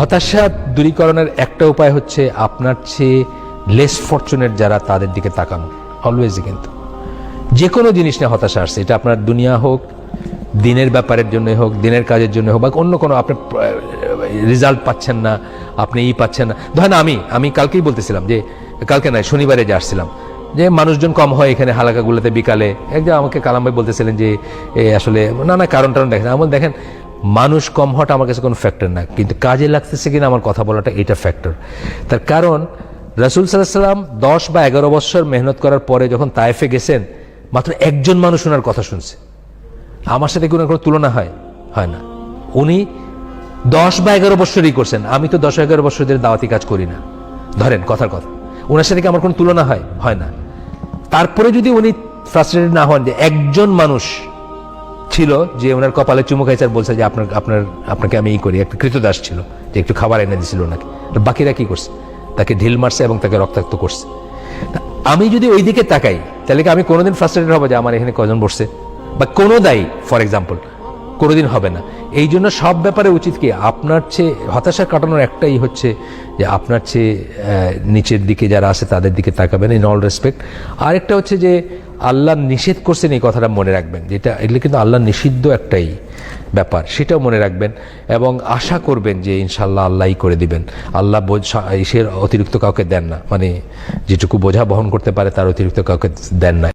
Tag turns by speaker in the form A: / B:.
A: হতাশা দূরীকরণের একটা উপায় হচ্ছে আপনার চেয়ে লেস ফরচুনেট যারা তাদের দিকে তাকানো। অলওয়েজই কিন্তু যে কোনো জিনিস নিয়ে হতাশা আসছে, এটা আপনার দুনিয়া হোক, দিনের ব্যাপারের জন্য হোক, দিনের কাজের জন্য হোক, বা অন্য কোনো আপনি রেজাল্ট পাচ্ছেন না, আপনি পাচ্ছেন না। ধরেন আমি কালকেই বলতেছিলাম যে, কালকে নয় শনিবারে যে আসছিলাম, যে মানুষজন কম হয় এখানে হালাকাগুলোতে বিকালে। একজন আমাকে কালাম ভাই বলতেছিলেন যে আসলে না কারণ দেখেন, আমার দেখেন মানুষ কম হওয়াটা আমার কাছে কোনো ফ্যাক্টর না, কিন্তু কাজে লাগতেছে কিনা আমার কথা বলাটা এটা ফ্যাক্টর। তার কারণ রাসূল সাল্লাল্লাহু আলাইহি ওয়াসাল্লাম 10 বা 11 বছর মেহনত করার পরে যখন তায়েফে গেছেন, মাত্র একজন মানুষ ওনার কথা শুনছে। আমার সাথে কোনো তুলনা হয় না। উনি 10 বা 11 বছরই করছেন, আমি তো 10-11 বছর ধরে দাওয়াতি কাজ করি না। ধরেন কথার কথা, ওনার সাথে কি আমার কোনো তুলনা হয় না। তারপরে যদি উনি ফ্রাস্ট্রেটেড না হন যে একজন মানুষ ছিল যে ওনার কপালে চুমু খাইছে আর বলছে যে আপনাকে আমি করি, একটা কৃতদাস ছিল যে একটু খাবার এনে দিয়েছিল ওনাকে, বাকিরা কি করছে? তাকে ঢিল মারছে এবং তাকে রক্তাক্ত করছে। আমি যদি ওই দিকে তাকাই, তাহলে কি আমি কোনোদিন ফ্রাস্ট্রেটেড হবো যে আমার এখানে কজন বসছে বা কোনো দায়ী ফর এক্সাম্পল? কোনোদিন হবে না। এই জন্য সব ব্যাপারে উচিত কি আপনার চেয়ে হতাশা কাটানোর একটাই হচ্ছে যে আপনার চেয়ে নিচের দিকে যারা আছে তাদের দিকে তাকাবেন, ইন অল রেসপেক্ট। আরেকটা হচ্ছে যে আল্লাহ নিষেধ করছেন, এই কথাটা মনে রাখবেন, যেটা এগুলো কিন্তু আল্লাহ নিষিদ্ধ একটাই ব্যাপার, সেটাও মনে রাখবেন এবং আশা করবেন যে ইনশাল্লাহ আল্লাহই করে দিবেন। আল্লাহ ইসের অতিরিক্ত কাউকে দেন না, মানে যেটুকু বোঝা বহন করতে পারে তার অতিরিক্ত কাউকে দেন না।